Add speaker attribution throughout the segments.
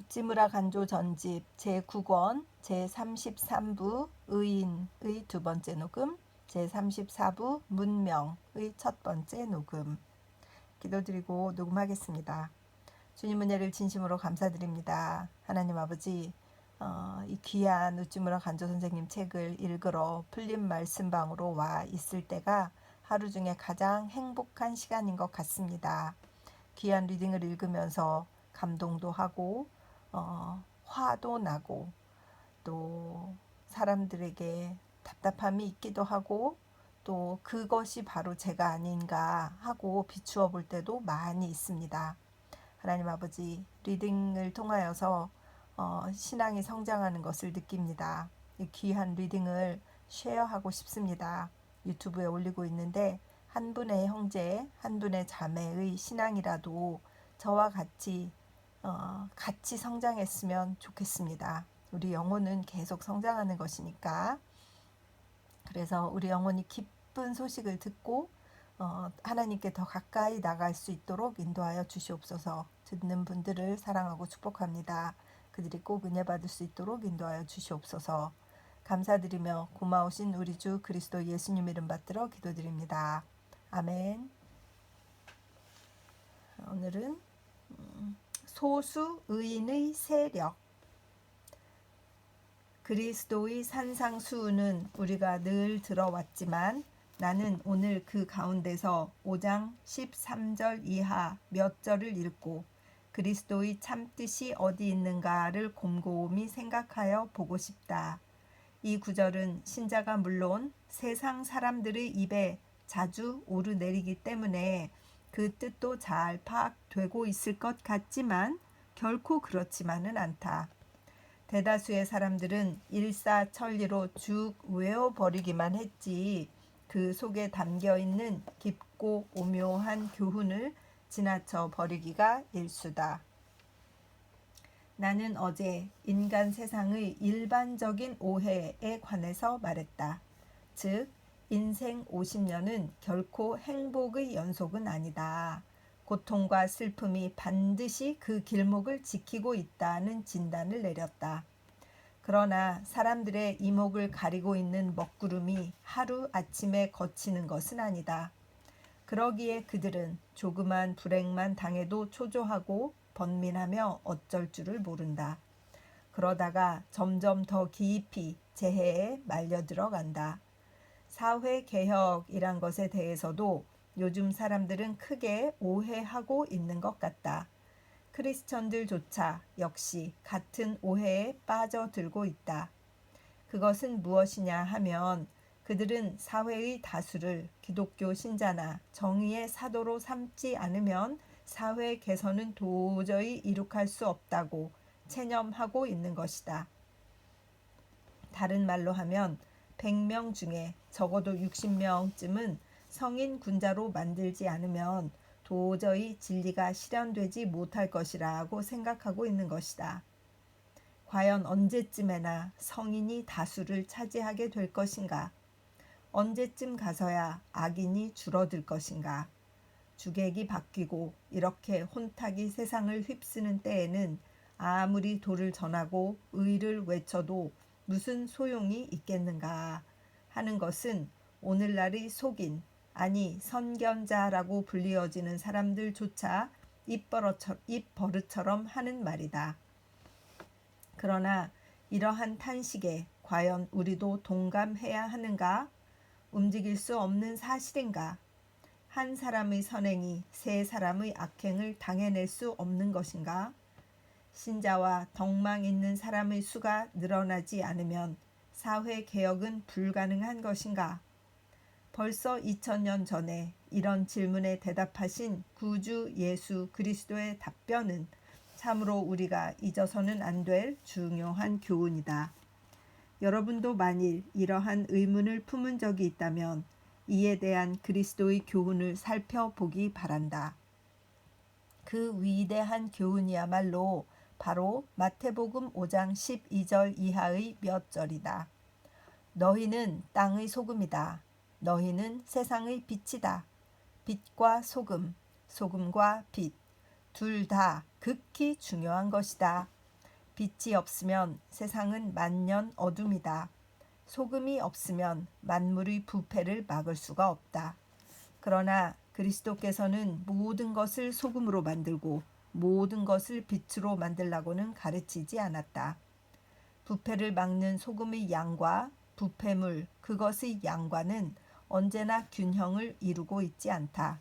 Speaker 1: 우찌무라 간조 전집 제9권 제33부 의인의 두 번째 녹음 제34부 문명의 첫 번째 녹음. 기도드리고 녹음하겠습니다. 주님 은혜를 진심으로 감사드립니다. 하나님 아버지, 이 귀한 우찌무라 간조 선생님 책을 읽으러 풀림 말씀방으로 와 있을 때가 하루 중에 가장 행복한 시간인 것 같습니다. 귀한 리딩을 읽으면서 감동도 하고 화도 나고 또 사람들에게 답답함이 있기도 하고 또 그것이 바로 제가 아닌가 하고 비추어 볼 때도 많이 있습니다. 하나님 아버지, 리딩을 통하여서 신앙이 성장하는 것을 느낍니다. 이 귀한 리딩을 쉐어하고 싶습니다. 유튜브에 올리고 있는데 한 분의 형제, 한 분의 자매의 신앙이라도 저와 같이 성장했으면 좋겠습니다. 우리 영혼은 계속 성장하는 것이니까. 그래서 우리 영혼이 기쁜 소식을 듣고 하나님께 더 가까이 나갈 수 있도록 인도하여 주시옵소서. 듣는 분들을 사랑하고 축복합니다. 그들이 꼭 은혜 받을 수 있도록 인도하여 주시옵소서. 감사드리며 고마우신 우리 주 그리스도 예수님 이름 받들어 기도드립니다. 아멘. 오늘은 소수 의인의 세력. 그리스도의 산상수훈은 우리가 늘 들어왔지만 나는 오늘 그 가운데서 5장 13절 이하 몇 절을 읽고 그리스도의 참뜻이 어디 있는가를 곰곰이 생각하여 보고 싶다. 이 구절은 신자가 물론 세상 사람들의 입에 자주 오르내리기 때문에 그 뜻도 잘 파악되고 있을 것 같지만 결코 그렇지만은 않다. 대다수의 사람들은 일사천리로 쭉 외워버리기만 했지 그 속에 담겨있는 깊고 오묘한 교훈을 지나쳐 버리기가 일수다. 나는 어제 인간 세상의 일반적인 오해에 관해서 말했다. 즉, 인생 50년은 결코 행복의 연속은 아니다. 고통과 슬픔이 반드시 그 길목을 지키고 있다는 진단을 내렸다. 그러나 사람들의 이목을 가리고 있는 먹구름이 하루 아침에 걷히는 것은 아니다. 그러기에 그들은 조그만 불행만 당해도 초조하고 번민하며 어쩔 줄을 모른다. 그러다가 점점 더 깊이 재해에 말려들어간다. 사회개혁이란 것에 대해서도 요즘 사람들은 크게 오해하고 있는 것 같다. 크리스천들조차 역시 같은 오해에 빠져들고 있다. 그것은 무엇이냐 하면 그들은 사회의 다수를 기독교 신자나 정의의 사도로 삼지 않으면 사회 개선은 도저히 이룩할 수 없다고 체념하고 있는 것이다. 다른 말로 하면 100명 중에 적어도 60명쯤은 성인 군자로 만들지 않으면 도저히 진리가 실현되지 못할 것이라고 생각하고 있는 것이다. 과연 언제쯤에나 성인이 다수를 차지하게 될 것인가? 언제쯤 가서야 악인이 줄어들 것인가? 주객이 바뀌고 이렇게 혼탁이 세상을 휩쓰는 때에는 아무리 도를 전하고 의를 외쳐도 무슨 소용이 있겠는가 하는 것은 오늘날의 속인, 아니 선견자라고 불리어지는 사람들조차 입버릇처럼 하는 말이다. 그러나 이러한 탄식에 과연 우리도 동감해야 하는가? 움직일 수 없는 사실인가? 한 사람의 선행이 세 사람의 악행을 당해낼 수 없는 것인가? 신자와 덕망 있는 사람의 수가 늘어나지 않으면 사회개혁은 불가능한 것인가? 벌써 2000년 전에 이런 질문에 대답하신 구주 예수 그리스도의 답변은 참으로 우리가 잊어서는 안 될 중요한 교훈이다. 여러분도 만일 이러한 의문을 품은 적이 있다면 이에 대한 그리스도의 교훈을 살펴보기 바란다. 그 위대한 교훈이야말로 바로 마태복음 5장 12절 이하의 몇 절이다. 너희는 땅의 소금이다. 너희는 세상의 빛이다. 빛과 소금, 소금과 빛, 둘 다 극히 중요한 것이다. 빛이 없으면 세상은 만년 어둠이다. 소금이 없으면 만물의 부패를 막을 수가 없다. 그러나 그리스도께서는 모든 것을 소금으로 만들고 모든 것을 빛으로 만들라고는 가르치지 않았다. 부패를 막는 소금의 양과 부패물, 그것의 양과는 언제나 균형을 이루고 있지 않다.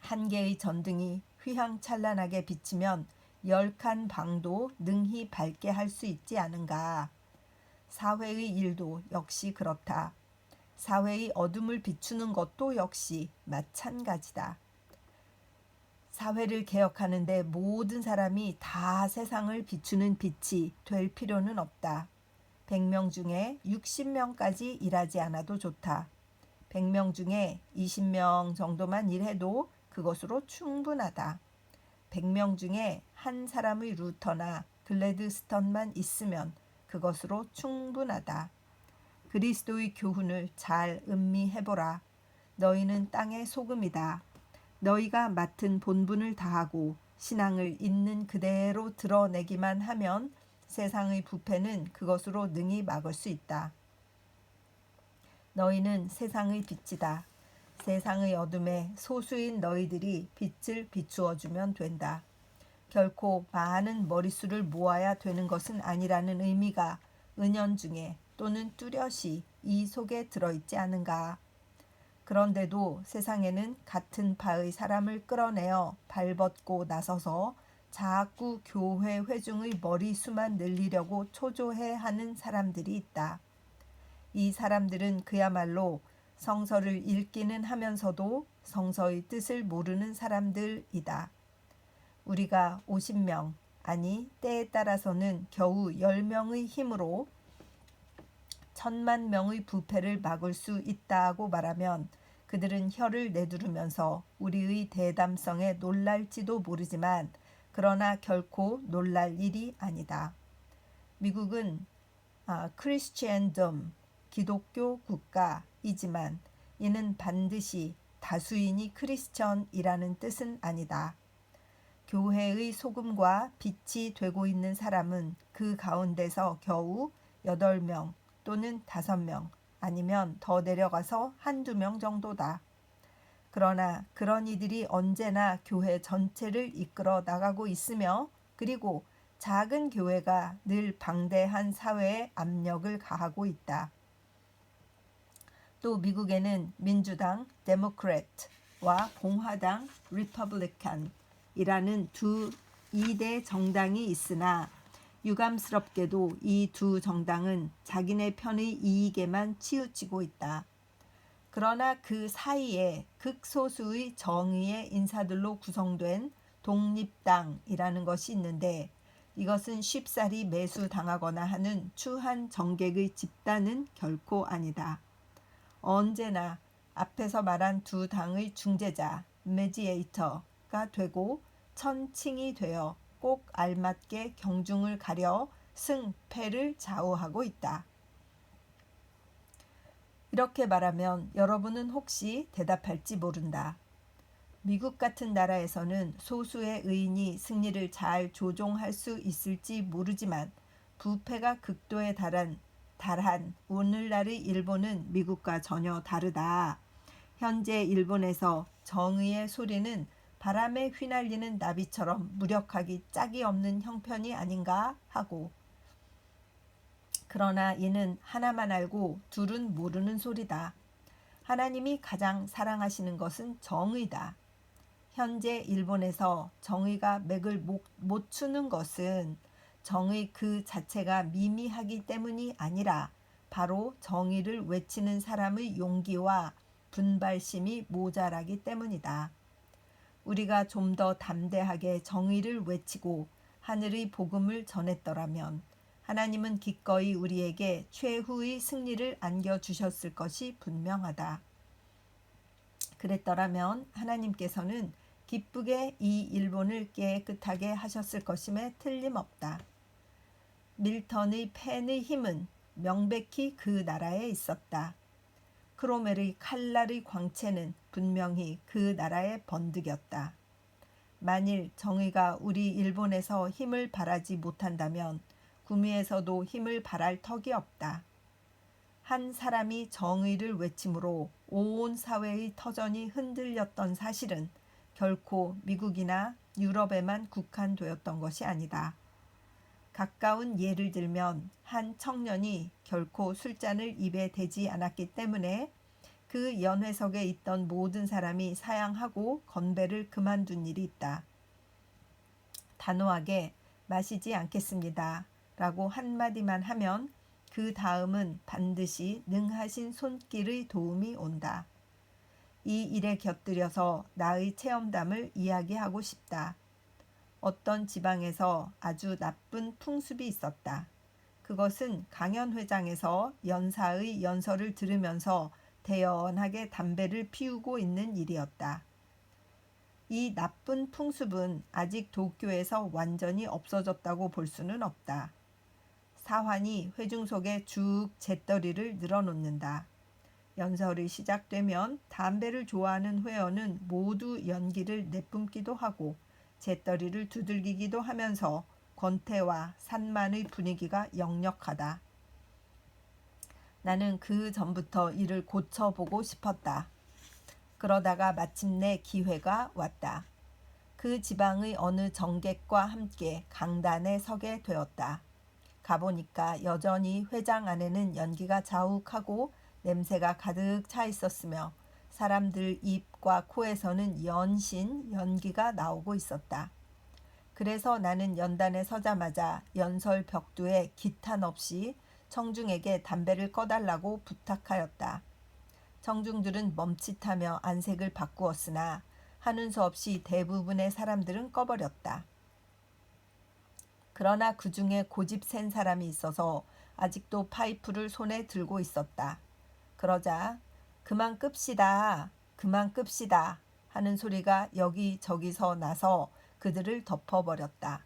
Speaker 1: 한 개의 전등이 휘황찬란하게 비치면 10칸 방도 능히 밝게 할 수 있지 않은가. 사회의 일도 역시 그렇다. 사회의 어둠을 비추는 것도 역시 마찬가지다. 사회를 개혁하는데 모든 사람이 다 세상을 비추는 빛이 될 필요는 없다. 100명 중에 60명까지 일하지 않아도 좋다. 100명 중에 20명 정도만 일해도 그것으로 충분하다. 100명 중에 한 사람의 루터나 글래드스턴만 있으면 그것으로 충분하다. 그리스도의 교훈을 잘 음미해보라. 너희는 땅의 소금이다. 너희가 맡은 본분을 다하고 신앙을 있는 그대로 드러내기만 하면 세상의 부패는 그것으로 능히 막을 수 있다. 너희는 세상의 빛이다. 세상의 어둠에 소수인 너희들이 빛을 비추어주면 된다. 결코 많은 머릿수를 모아야 되는 것은 아니라는 의미가 은연중에 또는 뚜렷이 이 속에 들어있지 않은가. 그런데도 세상에는 같은 파의 사람을 끌어내어 발벗고 나서서 자꾸 교회 회중의 머리수만 늘리려고 초조해 하는 사람들이 있다. 이 사람들은 그야말로 성서를 읽기는 하면서도 성서의 뜻을 모르는 사람들이다. 우리가 50명, 아니 때에 따라서는 겨우 10명의 힘으로 1000만 명의 부패를 막을 수 있다고 말하면 그들은 혀를 내두르면서 우리의 대담성에 놀랄지도 모르지만 그러나 결코 놀랄 일이 아니다. 미국은 크리스티안덤, 기독교 국가이지만 이는 반드시 다수인이 크리스천이라는 뜻은 아니다. 교회의 소금과 빛이 되고 있는 사람은 그 가운데서 겨우 8명 또는 5명 아니면 더 내려가서 1~2명 정도다. 그러나 그런 이들이 언제나 교회 전체를 이끌어 나가고 있으며 그리고 작은 교회가 늘 방대한 사회에 압력을 가하고 있다. 또 미국에는 민주당 데모크래트와 공화당 리퍼블리칸이라는 두 2대 정당이 있으나 유감스럽게도 이 두 정당은 자기네 편의 이익에만 치우치고 있다. 그러나 그 사이에 극소수의 정의의 인사들로 구성된 독립당이라는 것이 있는데 이것은 쉽사리 매수당하거나 하는 추한 정객의 집단은 결코 아니다. 언제나 앞에서 말한 두 당의 중재자, 메디에이터가 되고 천칭이 되어 꼭 알맞게 경중을 가려 승패를 좌우하고 있다. 이렇게 말하면 여러분은 혹시 대답할지 모른다. 미국 같은 나라에서는 소수의 의인이 승리를 잘 조종할 수 있을지 모르지만 부패가 극도에 달한 오늘날의 일본은 미국과 전혀 다르다. 현재 일본에서 정의의 소리는 바람에 휘날리는 나비처럼 무력하기 짝이 없는 형편이 아닌가 하고 그러나 이는 하나만 알고 둘은 모르는 소리다. 하나님이 가장 사랑하시는 것은 정의다. 현재 일본에서 정의가 맥을 못 추는 것은 정의 그 자체가 미미하기 때문이 아니라 바로 정의를 외치는 사람의 용기와 분발심이 모자라기 때문이다. 우리가 좀 더 담대하게 정의를 외치고 하늘의 복음을 전했더라면 하나님은 기꺼이 우리에게 최후의 승리를 안겨주셨을 것이 분명하다. 그랬더라면 하나님께서는 기쁘게 이 일본을 깨끗하게 하셨을 것임에 틀림없다. 밀턴의 펜의 힘은 명백히 그 나라에 있었다. 크로멜의 칼날의 광채는 분명히 그 나라에 번득였다. 만일 정의가 우리 일본에서 힘을 발하지 못한다면 구미에서도 힘을 발할 턱이 없다. 한 사람이 정의를 외침으로 온 사회의 터전이 흔들렸던 사실은 결코 미국이나 유럽에만 국한되었던 것이 아니다. 가까운 예를 들면 한 청년이 결코 술잔을 입에 대지 않았기 때문에 그 연회석에 있던 모든 사람이 사양하고 건배를 그만둔 일이 있다. 단호하게 마시지 않겠습니다. 라고 한마디만 하면 그 다음은 반드시 능하신 손길의 도움이 온다. 이 일에 곁들여서 나의 체험담을 이야기하고 싶다. 어떤 지방에서 아주 나쁜 풍습이 있었다. 그것은 강연회장에서 연사의 연설을 들으면서 대연하게 담배를 피우고 있는 일이었다. 이 나쁜 풍습은 아직 도쿄에서 완전히 없어졌다고 볼 수는 없다. 사환이 회중 속에 쭉 재떨이를 늘어놓는다. 연설이 시작되면 담배를 좋아하는 회원은 모두 연기를 내뿜기도 하고 재떨이를 두들기기도 하면서 권태와 산만의 분위기가 역력하다. 나는 그 전부터 이를 고쳐보고 싶었다. 그러다가 마침내 기회가 왔다. 그 지방의 어느 정객과 함께 강단에 서게 되었다. 가보니까 여전히 회장 안에는 연기가 자욱하고 냄새가 가득 차 있었으며 사람들 입과 코에서는 연신 연기가 나오고 있었다. 그래서 나는 연단에 서자마자 연설 벽두에 기탄 없이 청중에게 담배를 꺼달라고 부탁하였다. 청중들은 멈칫하며 안색을 바꾸었으나 하는 수 없이 대부분의 사람들은 꺼버렸다. 그러나 그 중에 고집 센 사람이 있어서 아직도 파이프를 손에 들고 있었다. 그러자 그만 끕시다, 그만 끕시다 하는 소리가 여기저기서 나서 그들을 덮어버렸다.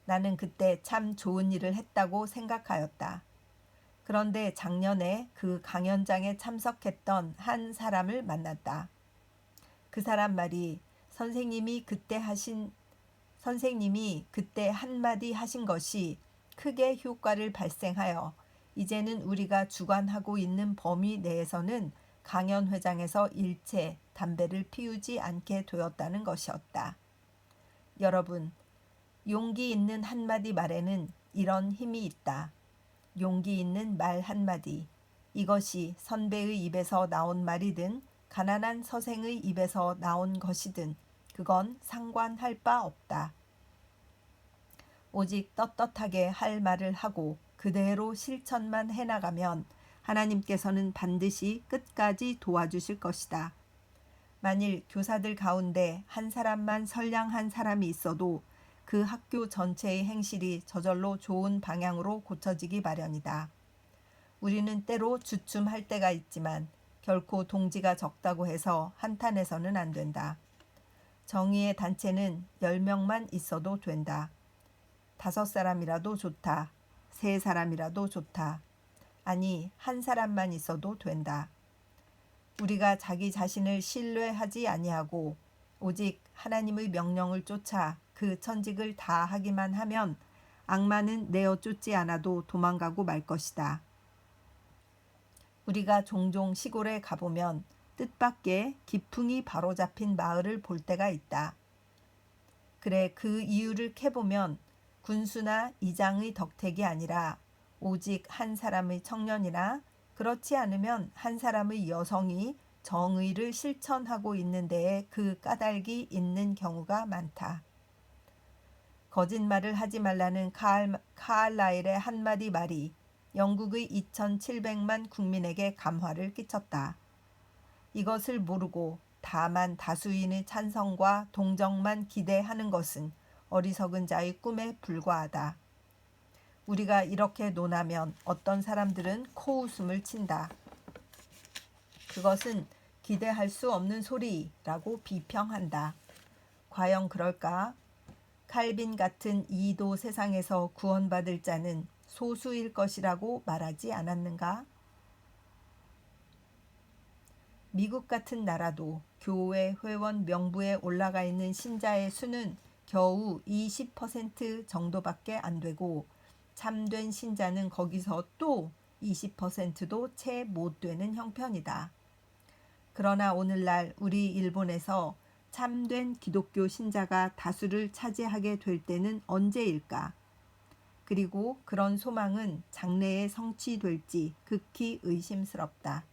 Speaker 1: 나는 그때 참 좋은 일을 했다고 생각하였다. 그런데 작년에 그 강연장에 참석했던 한 사람을 만났다. 그 사람 말이 선생님이 그때 한마디 하신 것이 크게 효과를 발생하여 이제는 우리가 주관하고 있는 범위 내에서는 강연회장에서 일체 담배를 피우지 않게 되었다는 것이었다. 여러분, 용기 있는 한마디 말에는 이런 힘이 있다. 용기 있는 말 한마디. 이것이 선배의 입에서 나온 말이든 가난한 서생의 입에서 나온 것이든 그건 상관할 바 없다. 오직 떳떳하게 할 말을 하고 그대로 실천만 해나가면 하나님께서는 반드시 끝까지 도와주실 것이다. 만일 교사들 가운데 한 사람만 선량한 사람이 있어도 그 학교 전체의 행실이 저절로 좋은 방향으로 고쳐지기 마련이다. 우리는 때로 주춤할 때가 있지만 결코 동지가 적다고 해서 한탄해서는 안 된다. 정의의 단체는 10명만 있어도 된다. 5사람이라도 좋다. 3사람이라도 좋다. 아니, 한 사람만 있어도 된다. 우리가 자기 자신을 신뢰하지 아니하고 오직 하나님의 명령을 쫓아 그 천직을 다 하기만 하면 악마는 내어 쫓지 않아도 도망가고 말 것이다. 우리가 종종 시골에 가보면 뜻밖의 기풍이 바로잡힌 마을을 볼 때가 있다. 그래, 그 이유를 캐보면 군수나 이장의 덕택이 아니라 오직 한 사람의 청년이나 그렇지 않으면 한 사람의 여성이 정의를 실천하고 있는 데에 그 까닭이 있는 경우가 많다. 거짓말을 하지 말라는 카알라일의 한마디 말이 영국의 2700만 국민에게 감화를 끼쳤다. 이것을 모르고 다만 다수인의 찬성과 동정만 기대하는 것은 어리석은 자의 꿈에 불과하다. 우리가 이렇게 논하면 어떤 사람들은 코웃음을 친다. 그것은 기대할 수 없는 소리라고 비평한다. 과연 그럴까? 칼빈 같은 이도 세상에서 구원받을 자는 소수일 것이라고 말하지 않았는가? 미국 같은 나라도 교회 회원 명부에 올라가 있는 신자의 수는 겨우 20% 정도밖에 안 되고 참된 신자는 거기서 또 20%도 채 못 되는 형편이다. 그러나 오늘날 우리 일본에서 참된 기독교 신자가 다수를 차지하게 될 때는 언제일까? 그리고 그런 소망은 장래에 성취될지 극히 의심스럽다.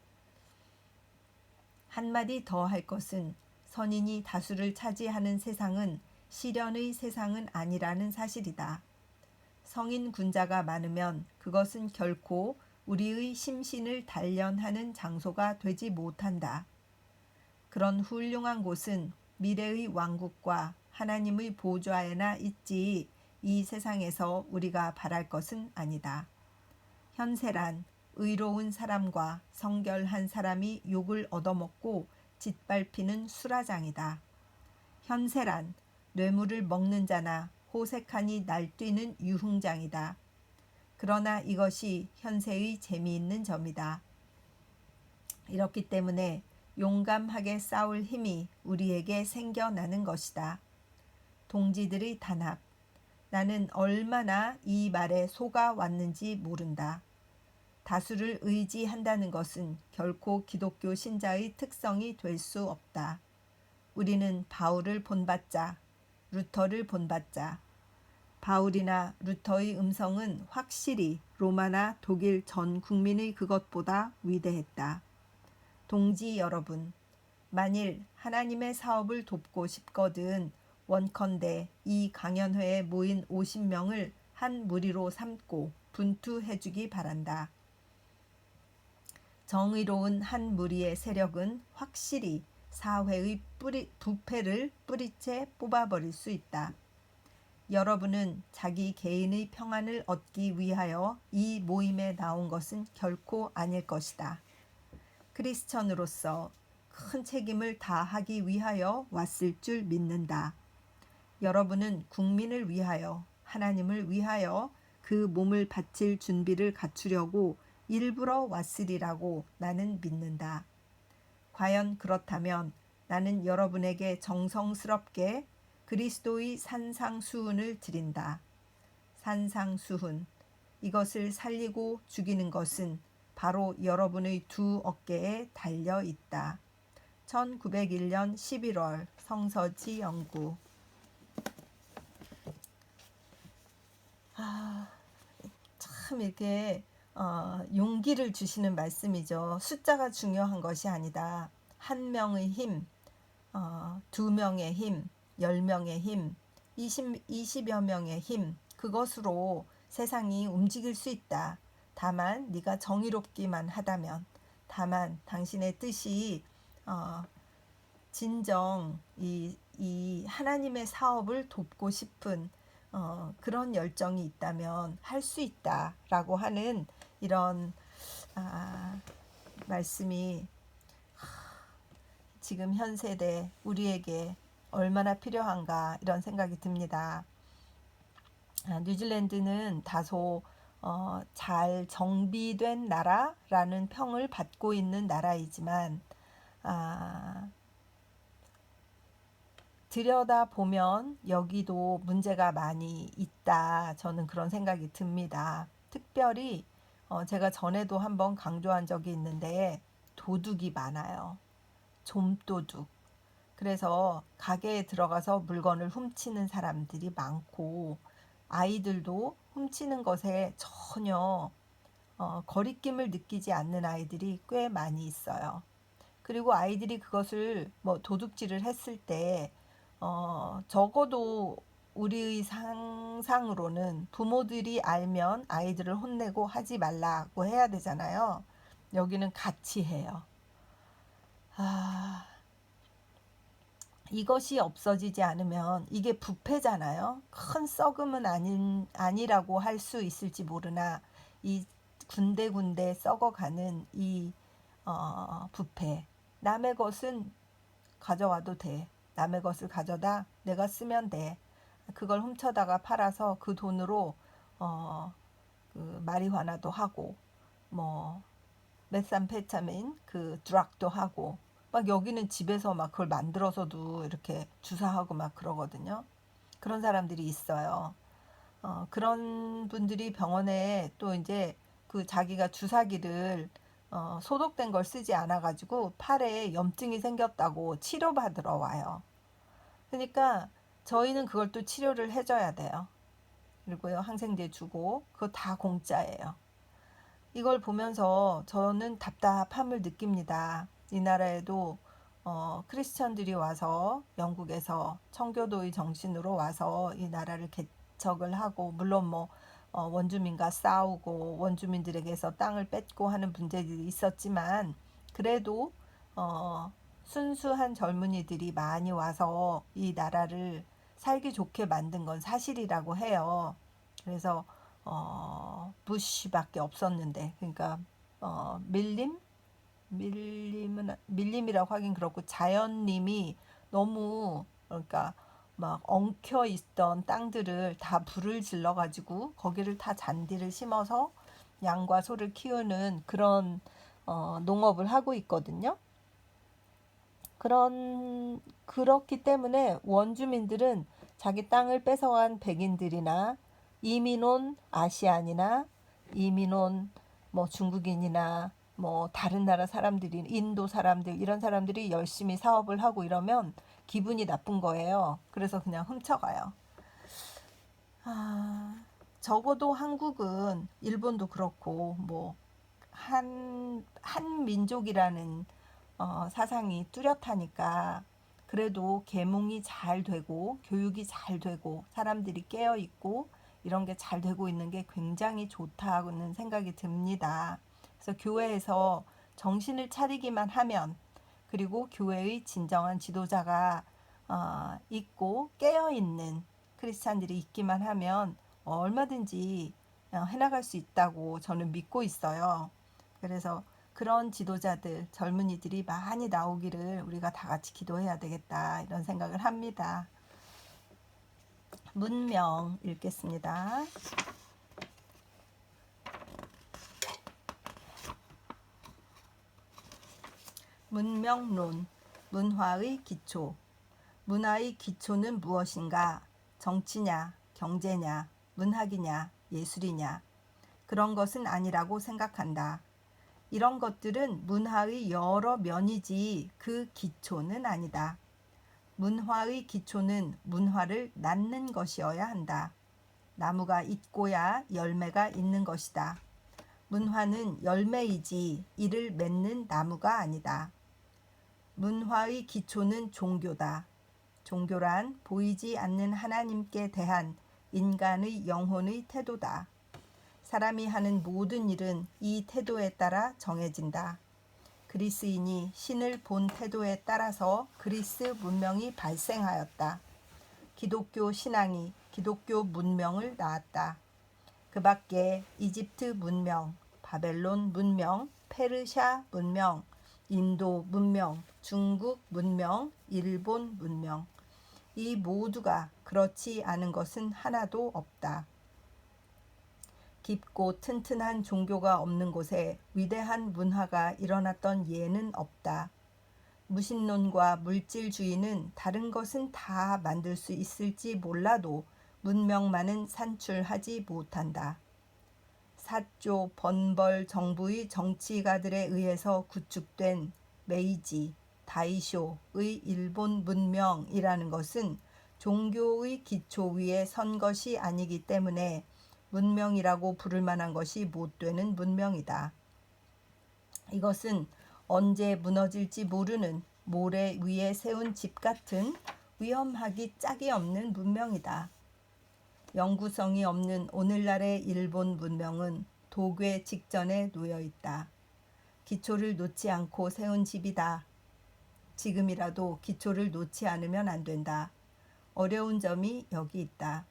Speaker 1: 한마디 더 할 것은 선인이 다수를 차지하는 세상은 시련의 세상은 아니라는 사실이다. 성인 군자가 많으면 그것은 결코 우리의 심신을 단련하는 장소가 되지 못한다. 그런 훌륭한 곳은 미래의 왕국과 하나님의 보좌에나 있지 이 세상에서 우리가 바랄 것은 아니다. 현세란 의로운 사람과 성결한 사람이 욕을 얻어먹고 짓밟히는 수라장이다. 현세란 뇌물을 먹는 자나 호색하니 날뛰는 유흥장이다. 그러나 이것이 현세의 재미있는 점이다. 이렇기 때문에 용감하게 싸울 힘이 우리에게 생겨나는 것이다. 동지들의 단합. 나는 얼마나 이 말에 속아왔는지 모른다. 다수를 의지한다는 것은 결코 기독교 신자의 특성이 될 수 없다. 우리는 바울을 본받자, 루터를 본받자. 바울이나 루터의 음성은 확실히 로마나 독일 전 국민의 그것보다 위대했다. 동지 여러분, 만일 하나님의 사업을 돕고 싶거든 원컨대 이 강연회에 모인 50명을 한 무리로 삼고 분투해주기 바란다. 정의로운 한 무리의 세력은 확실히 사회의 부패를 뿌리채 뽑아버릴 수 있다. 여러분은 자기 개인의 평안을 얻기 위하여 이 모임에 나온 것은 결코 아닐 것이다. 크리스천으로서 큰 책임을 다하기 위하여 왔을 줄 믿는다. 여러분은 국민을 위하여, 하나님을 위하여 그 몸을 바칠 준비를 갖추려고 일부러 왔으리라고 나는 믿는다. 과연 그렇다면 나는 여러분에게 정성스럽게 그리스도의 산상수훈을 드린다. 산상수훈, 이것을 살리고 죽이는 것은 바로 여러분의 두 어깨에 달려 있다. 1901년 11월 성서지 연구. 참 이렇게 용기를 주시는 말씀이죠. 숫자가 중요한 것이 아니다. 한 명의 힘, 두 명의 힘, 10명의 힘, 20여 명의 힘, 그것으로 세상이 움직일 수 있다. 다만 네가 정의롭기만 하다면, 다만 당신의 뜻이 진정 이 하나님의 사업을 돕고 싶은 그런 열정이 있다면 할 수 있다라고 하는 이런 말씀이 지금 현 세대 우리에게 얼마나 필요한가 이런 생각이 듭니다. 뉴질랜드는 다소 잘 정비된 나라라는 평을 받고 있는 나라이지만 들여다보면 여기도 문제가 많이 있다. 저는 그런 생각이 듭니다. 특별히 제가 전에도 한번 강조한 적이 있는데 도둑이 많아요. 좀도둑. 그래서 가게에 들어가서 물건을 훔치는 사람들이 많고 아이들도 훔치는 것에 전혀 거리낌을 느끼지 않는 아이들이 꽤 많이 있어요. 그리고 아이들이 그것을 도둑질을 했을 때 적어도 우리의 상상으로는 부모들이 알면 아이들을 혼내고 하지 말라고 해야 되잖아요. 여기는 같이 해요. 이것이 없어지지 않으면 이게 부패잖아요. 큰 썩음은 아니라고 할 수 있을지 모르나 이 군데군데 썩어가는 이 부패. 남의 것은 가져와도 돼. 남의 것을 가져다 내가 쓰면 돼. 그걸 훔쳐다가 팔아서 그 돈으로 그 마리화나도 하고 메산페타민 그 드락도 하고 막 여기는 집에서 막 그걸 만들어서도 이렇게 주사하고 막 그러거든요. 그런 사람들이 있어요. 그런 분들이 병원에 또 이제 그 자기가 주사기를 소독된 걸 쓰지 않아 가지고 팔에 염증이 생겼다고 치료받으러 와요. 그러니까 저희는 그걸 또 치료를 해줘야 돼요. 그리고요, 항생제 주고 그거 다 공짜예요. 이걸 보면서 저는 답답함을 느낍니다. 이 나라에도 크리스천들이 와서 영국에서 청교도의 정신으로 와서 이 나라를 개척을 하고, 물론 뭐 원주민과 싸우고 원주민들에게서 땅을 뺏고 하는 문제들이 있었지만, 그래도 순수한 젊은이들이 많이 와서 이 나라를 살기 좋게 만든 건 사실이라고 해요. 그래서 부시밖에 없었는데, 그러니까 밀림이라고 하긴 그렇고, 자연림이 너무, 그러니까 막 엉켜 있던 땅들을 다 불을 질러 가지고 거기를 다 잔디를 심어서 양과 소를 키우는 그런 농업을 하고 있거든요. 그렇기 때문에 원주민들은 자기 땅을 뺏어간 백인들이나 이민 온 아시안이나 이민 온 뭐 중국인이나 뭐 다른 나라 사람들이, 인도 사람들, 이런 사람들이 열심히 사업을 하고 이러면 기분이 나쁜 거예요. 그래서 그냥 훔쳐가요. 적어도 한국은, 일본도 그렇고, 뭐 한민족이라는 사상이 뚜렷하니까 그래도 계몽이 잘 되고 교육이 잘 되고 사람들이 깨어 있고 이런 게 잘 되고 있는 게 굉장히 좋다는 생각이 듭니다. 그래서 교회에서 정신을 차리기만 하면, 그리고 교회의 진정한 지도자가 있고 깨어 있는 크리스찬들이 있기만 하면 얼마든지 해나갈 수 있다고 저는 믿고 있어요. 그래서 그런 지도자들, 젊은이들이 많이 나오기를 우리가 다 같이 기도해야 되겠다, 이런 생각을 합니다. 문명 읽겠습니다. 문명론, 문화의 기초. 문화의 기초는 무엇인가? 정치냐, 경제냐, 문학이냐, 예술이냐? 그런 것은 아니라고 생각한다. 이런 것들은 문화의 여러 면이지 그 기초는 아니다. 문화의 기초는 문화를 낳는 것이어야 한다. 나무가 있고야 열매가 있는 것이다. 문화는 열매이지 이를 맺는 나무가 아니다. 문화의 기초는 종교다. 종교란 보이지 않는 하나님께 대한 인간의 영혼의 태도다. 사람이 하는 모든 일은 이 태도에 따라 정해진다. 그리스인이 신을 본 태도에 따라서 그리스 문명이 발생하였다. 기독교 신앙이 기독교 문명을 낳았다. 그 밖에 이집트 문명, 바벨론 문명, 페르시아 문명, 인도 문명, 중국 문명, 일본 문명, 이 모두가 그렇지 않은 것은 하나도 없다. 깊고 튼튼한 종교가 없는 곳에 위대한 문화가 일어났던 예는 없다. 무신론과 물질주의는 다른 것은 다 만들 수 있을지 몰라도 문명만은 산출하지 못한다. 사조, 번벌 정부의 정치가들에 의해서 구축된 메이지, 다이쇼의 일본 문명이라는 것은 종교의 기초 위에 선 것이 아니기 때문에 문명이라고 부를 만한 것이 못 되는 문명이다. 이것은 언제 무너질지 모르는 모래 위에 세운 집 같은 위험하기 짝이 없는 문명이다. 영구성이 없는 오늘날의 일본 문명은 도괴 직전에 놓여 있다. 기초를 놓지 않고 세운 집이다. 지금이라도 기초를 놓지 않으면 안 된다. 어려운 점이 여기 있다.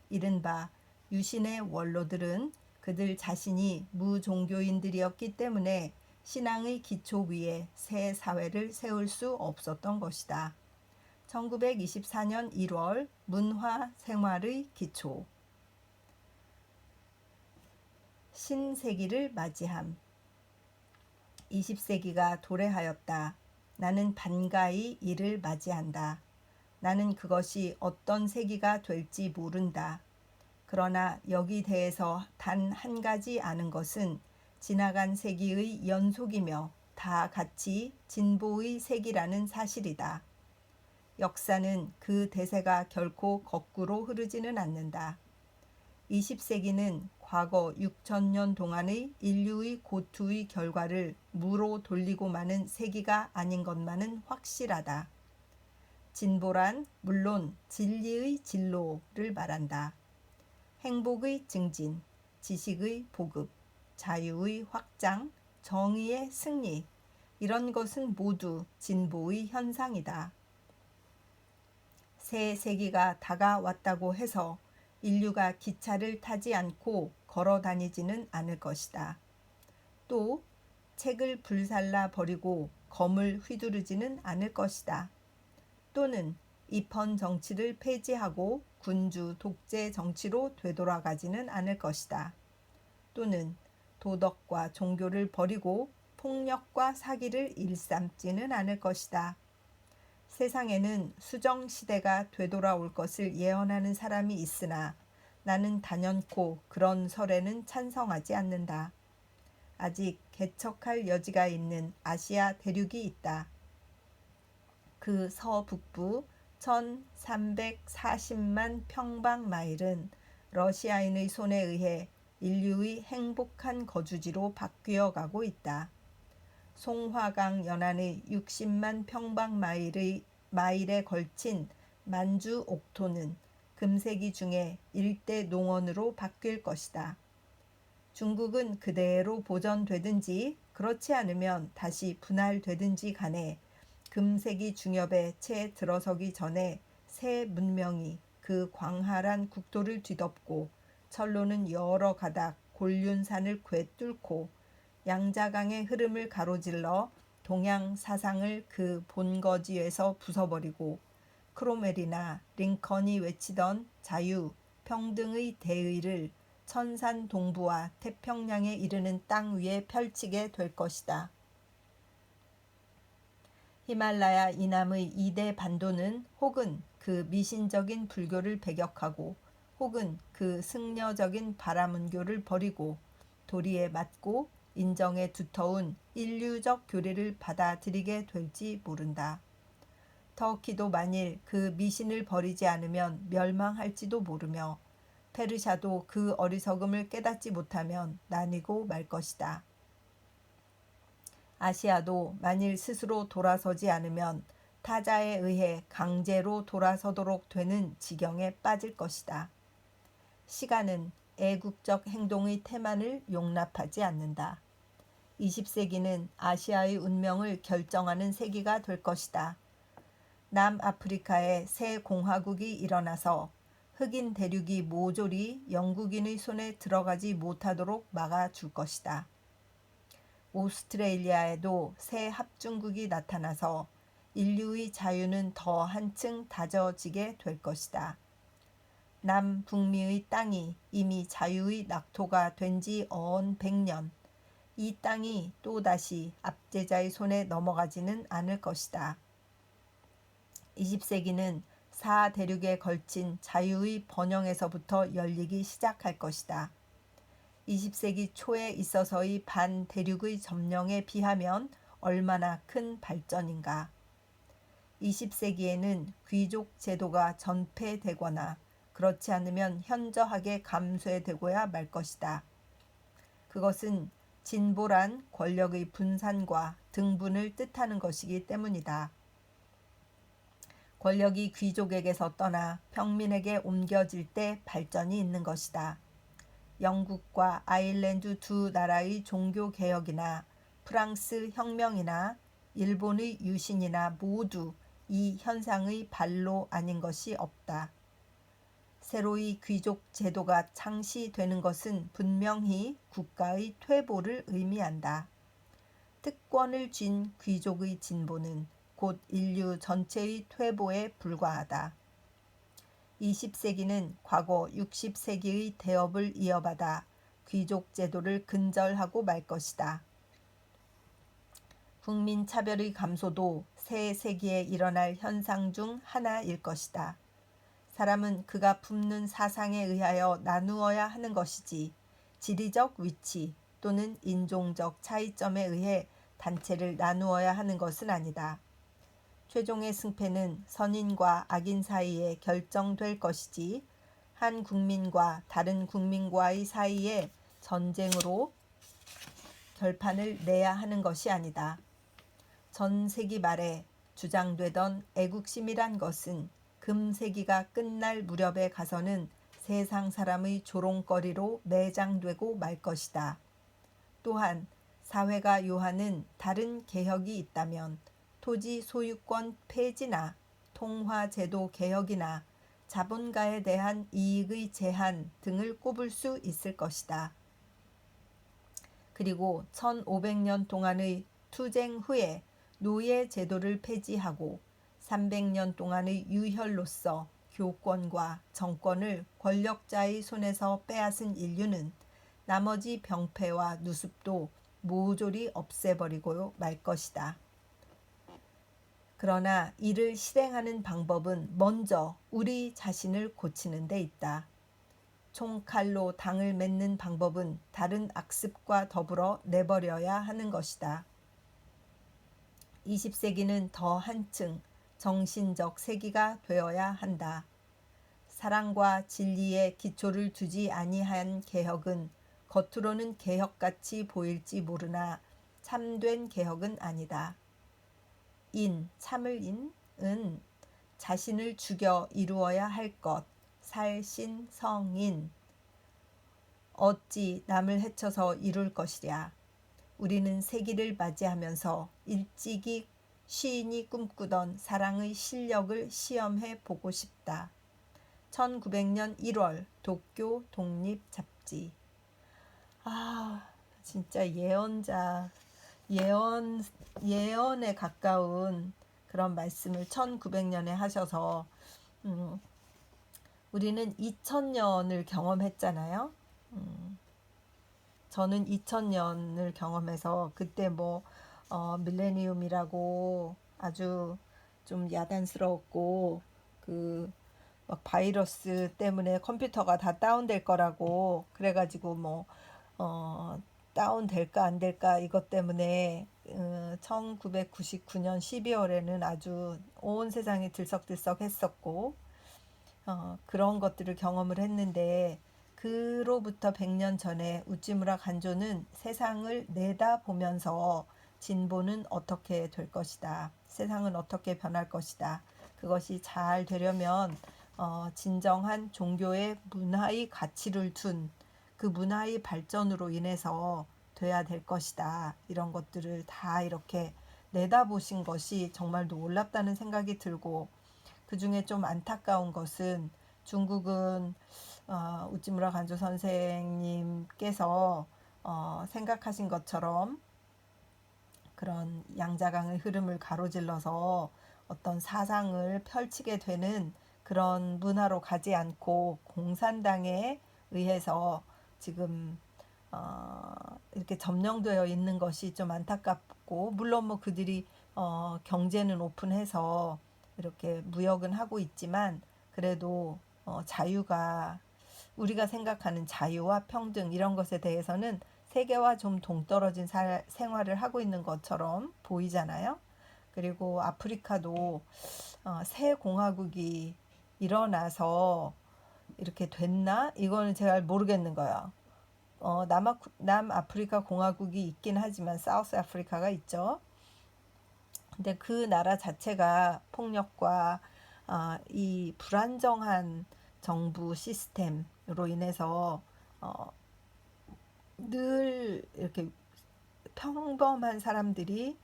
Speaker 1: 이른바 유신의 원로들은 그들 자신이 무종교인들이었기 때문에 신앙의 기초 위에 새 사회를 세울 수 없었던 것이다. 1924년 1월 문화 생활의 기초. 신세기를 맞이함. 20세기가 도래하였다. 나는 반가이 이를 맞이한다. 나는 그것이 어떤 세기가 될지 모른다. 그러나 여기 대해서 단 한 가지 아는 것은 지나간 세기의 연속이며 다 같이 진보의 세기라는 사실이다. 역사는 그 대세가 결코 거꾸로 흐르지는 않는다. 20세기는 과거 6천년 동안의 인류의 고투의 결과를 무로 돌리고 마는 세기가 아닌 것만은 확실하다. 진보란 물론 진리의 진로를 말한다. 행복의 증진, 지식의 보급, 자유의 확장, 정의의 승리, 이런 것은 모두 진보의 현상이다. 새 세기가 다가왔다고 해서 인류가 기차를 타지 않고 걸어 다니지는 않을 것이다. 또 책을 불살라 버리고 검을 휘두르지는 않을 것이다. 또는 입헌 정치를 폐지하고 군주 독재 정치로 되돌아가지는 않을 것이다. 또는 도덕과 종교를 버리고 폭력과 사기를 일삼지는 않을 것이다. 세상에는 수정 시대가 되돌아올 것을 예언하는 사람이 있으나 나는 단연코 그런 설에는 찬성하지 않는다. 아직 개척할 여지가 있는 아시아 대륙이 있다. 그 서북부 1340만 평방마일은 러시아인의 손에 의해 인류의 행복한 거주지로 바뀌어 가고 있다. 송화강 연안의 60만 평방마일에 걸친 만주 옥토는 금세기 중에 일대 농원으로 바뀔 것이다. 중국은 그대로 보존되든지 그렇지 않으면 다시 분할되든지 간에 금세기 중엽에 채 들어서기 전에 새 문명이 그 광활한 국토를 뒤덮고 철로는 여러 가닥 곤륜산을 꿰뚫고 양자강의 흐름을 가로질러 동양 사상을 그 본거지에서 부숴버리고 크로멜이나 링컨이 외치던 자유, 평등의 대의를 천산 동부와 태평양에 이르는 땅 위에 펼치게 될 것이다. 히말라야 이남의 2대 반도는 혹은 그 미신적인 불교를 배격하고 혹은 그 승려적인 바라문교를 버리고 도리에 맞고 인정에 두터운 인류적 교리를 받아들이게 될지 모른다. 터키도 만일 그 미신을 버리지 않으면 멸망할지도 모르며 페르시아도 그 어리석음을 깨닫지 못하면 나뉘고 말 것이다. 아시아도 만일 스스로 돌아서지 않으면 타자에 의해 강제로 돌아서도록 되는 지경에 빠질 것이다. 시간은 애국적 행동의 태만을 용납하지 않는다. 20세기는 아시아의 운명을 결정하는 세기가 될 것이다. 남아프리카에 새 공화국이 일어나서 흑인 대륙이 모조리 영국인의 손에 들어가지 못하도록 막아줄 것이다. 오스트레일리아에도 새 합중국이 나타나서 인류의 자유는 더 한층 다져지게 될 것이다. 남북미의 땅이 이미 자유의 낙토가 된 지 어언 100년, 이 땅이 또다시 압제자의 손에 넘어가지는 않을 것이다. 20세기는 4대륙에 걸친 자유의 번영에서부터 열리기 시작할 것이다. 20세기 초에 있어서의 반대륙의 점령에 비하면 얼마나 큰 발전인가. 20세기에는 귀족 제도가 전폐되거나 그렇지 않으면 현저하게 감쇄되고야 말 것이다. 그것은 진보란 권력의 분산과 등분을 뜻하는 것이기 때문이다. 권력이 귀족에게서 떠나 평민에게 옮겨질 때 발전이 있는 것이다. 영국과 아일랜드 두 나라의 종교개혁이나 프랑스 혁명이나 일본의 유신이나 모두 이 현상의 발로 아닌 것이 없다. 새로이 귀족 제도가 창시되는 것은 분명히 국가의 퇴보를 의미한다. 특권을 쥔 귀족의 진보는 곧 인류 전체의 퇴보에 불과하다. 20세기는 과거 60세기의 대업을 이어받아 귀족 제도를 근절하고 말 것이다. 국민 차별의 감소도 새 세기에 일어날 현상 중 하나일 것이다. 사람은 그가 품는 사상에 의하여 나누어야 하는 것이지 지리적 위치 또는 인종적 차이점에 의해 단체를 나누어야 하는 것은 아니다. 최종의 승패는 선인과 악인 사이에 결정될 것이지 한 국민과 다른 국민과의 사이에 전쟁으로 결판을 내야 하는 것이 아니다. 전 세기 말에 주장되던 애국심이란 것은 금세기가 끝날 무렵에 가서는 세상 사람의 조롱거리로 매장되고 말 것이다. 또한 사회가 요하는 다른 개혁이 있다면 토지 소유권 폐지나 통화제도 개혁이나 자본가에 대한 이익의 제한 등을 꼽을 수 있을 것이다. 그리고 1500년 동안의 투쟁 후에 노예 제도를 폐지하고 300년 동안의 유혈로서 교권과 정권을 권력자의 손에서 빼앗은 인류는 나머지 병폐와 누습도 모조리 없애버리고 말 것이다. 그러나 이를 실행하는 방법은 먼저 우리 자신을 고치는 데 있다. 총칼로 당을 맺는 방법은 다른 악습과 더불어 내버려야 하는 것이다. 20세기는 더 한층 정신적 세기가 되어야 한다. 사랑과 진리에 기초를 두지 아니한 개혁은 겉으로는 개혁같이 보일지 모르나 참된 개혁은 아니다. 참을 인은 자신을 죽여 이루어야 할 것, 살신성인. 어찌 남을 해쳐서 이룰 것이랴. 우리는 세기를 맞이하면서 일찍이 시인이 꿈꾸던 사랑의 실력을 시험해 보고 싶다. 1900년 1월 도쿄 독립잡지. 진짜 예언에 가까운 그런 말씀을 1900년에 하셔서 우리는 2000년을 경험했잖아요. 저는 2000년을 경험해서 그때 밀레니움이라고 아주 좀 야단스러웠고 막 바이러스 때문에 컴퓨터가 다 다운될 거라고 그래가지고 다운될까 안 될까 이것 때문에 1999년 12월에는 아주 온 세상이 들썩들썩 했었고 그런 것들을 경험을 했는데 그로부터 100년 전에 우찌무라 간조는 세상을 내다보면서 진보는 어떻게 될 것이다. 세상은 어떻게 변할 것이다. 그것이 잘 되려면 진정한 종교의 문화의 가치를 둔 그 문화의 발전으로 인해서 돼야 될 것이다. 이런 것들을 다 이렇게 내다보신 것이 정말 놀랍다는 생각이 들고 그 중에 좀 안타까운 것은 중국은 우찌무라 간조 선생님께서 생각하신 것처럼 그런 양자강의 흐름을 가로질러서 어떤 사상을 펼치게 되는 그런 문화로 가지 않고 공산당에 의해서 지금 이렇게 점령되어 있는 것이 좀 안타깝고 물론 그들이 경제는 오픈해서 이렇게 무역은 하고 있지만 그래도 자유가 우리가 생각하는 자유와 평등 이런 것에 대해서는 세계와 좀 동떨어진 생활을 하고 있는 것처럼 보이잖아요. 그리고 아프리카도 새 공화국이 일어나서 이렇게 됐나? 이거는 제가 모르겠는 거예요. 남아프리카 공화국이 있긴 하지만 사우스 아프리카가 있죠. 근데 그 나라 자체가 폭력과 이 불안정한 정부 시스템으로 인해서 늘 이렇게 평범한 사람들이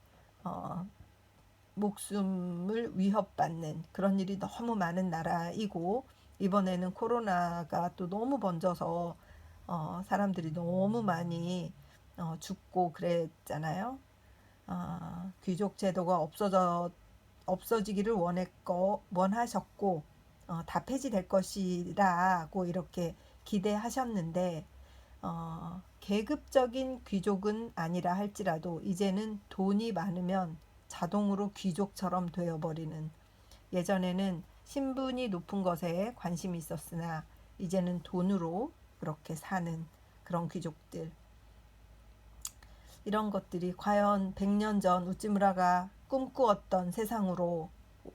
Speaker 1: 목숨을 위협받는 그런 일이 너무 많은 나라이고 이번에는 코로나가 또 너무 번져서 사람들이 너무 많이 죽고 그랬잖아요. 귀족 제도가 없어지기를 원하셨고 다 폐지될 것이라고 이렇게 기대하셨는데 계급적인 귀족은 아니라 할지라도 이제는 돈이 많으면 자동으로 귀족처럼 되어버리는, 예전에는 신분이 높은 것에 관심이 있었으나 이제는 돈으로 그렇게 사는 그런 귀족들, 이런 것들이 과연 100년 전 우찌무라가 꿈꾸었던 세상으로,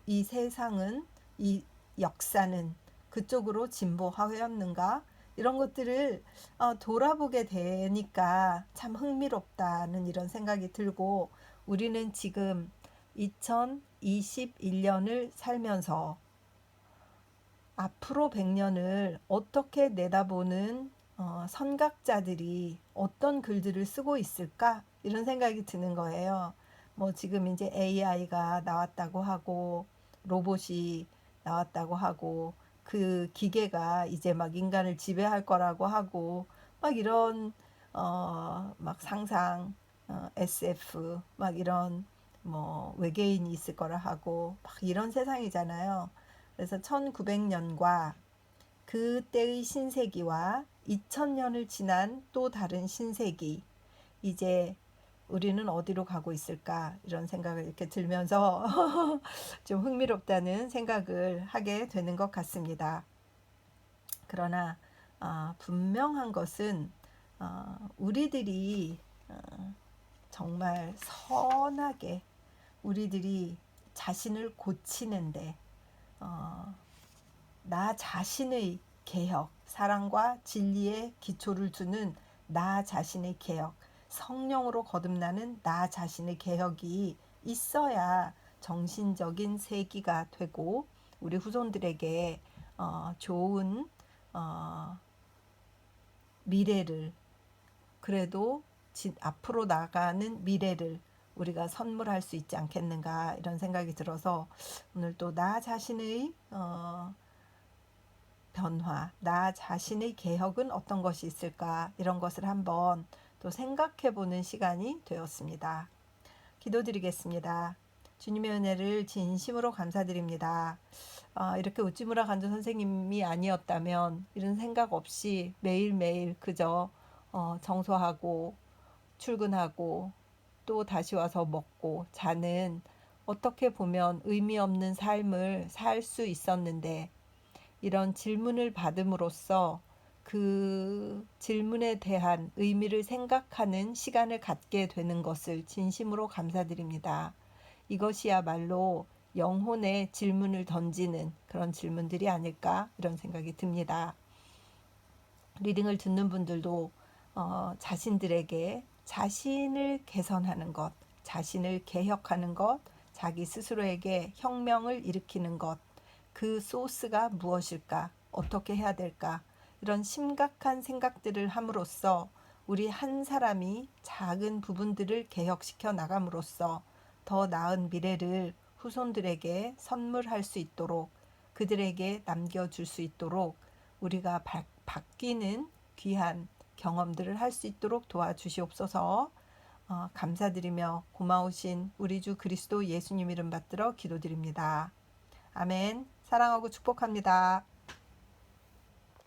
Speaker 1: 이 세상은, 이 역사는 그쪽으로 진보하였는가, 이런 것들을 돌아보게 되니까 참 흥미롭다는 이런 생각이 들고, 우리는 지금 2021년을 살면서 앞으로 100년을 어떻게 내다보는 선각자들이 어떤 글들을 쓰고 있을까? 이런 생각이 드는 거예요. 뭐 지금 이제 AI가 나왔다고 하고 로봇이 나왔다고 하고 그 기계가 이제 막 인간을 지배할 거라고 하고 막 이런 막 상상, SF 막 이런 뭐 외계인이 있을 거라 하고 막 이런 세상이잖아요. 그래서 1900년과 그때의 신세기와 2000년을 지난 또 다른 신세기, 이제 우리는 어디로 가고 있을까, 이런 생각을 이렇게 들면서 좀 흥미롭다는 생각을 하게 되는 것 같습니다. 그러나 분명한 것은 우리들이 정말 선하게 우리들이 자신을 고치는데 나 자신의 개혁, 사랑과 진리에 기초를 두는 나 자신의 개혁, 성령으로 거듭나는 나 자신의 개혁이 있어야 정신적인 세기가 되고 우리 후손들에게 좋은 미래를, 그래도 앞으로 나가는 미래를 우리가 선물할 수 있지 않겠는가, 이런 생각이 들어서 오늘 또 나 자신의 변화, 나 자신의 개혁은 어떤 것이 있을까, 이런 것을 한번 또 생각해 보는 시간이 되었습니다. 기도드리겠습니다. 주님의 은혜를 진심으로 감사드립니다. 이렇게 우찌무라 간조 선생님이 아니었다면 이런 생각 없이 매일매일 그저 청소하고 출근하고 또 다시 와서 먹고 자는, 어떻게 보면 의미 없는 삶을 살 수 있었는데, 이런 질문을 받음으로써 그 질문에 대한 의미를 생각하는 시간을 갖게 되는 것을 진심으로 감사드립니다. 이것이야말로 영혼의 질문을 던지는 그런 질문들이 아닐까, 이런 생각이 듭니다. 리딩을 듣는 분들도 자신들에게 자신을 개선하는 것, 자신을 개혁하는 것, 자기 스스로에게 혁명을 일으키는 것, 그 소스가 무엇일까, 어떻게 해야 될까, 이런 심각한 생각들을 함으로써 우리 한 사람이 작은 부분들을 개혁시켜 나감으로써 더 나은 미래를 후손들에게 선물할 수 있도록, 그들에게 남겨줄 수 있도록 우리가 바뀌는 귀한 경험들을 할 수 있도록 도와주시옵소서. 감사드리며 고마우신 우리 주 그리스도 예수님 이름 받들어 기도드립니다. 아멘. 사랑하고 축복합니다.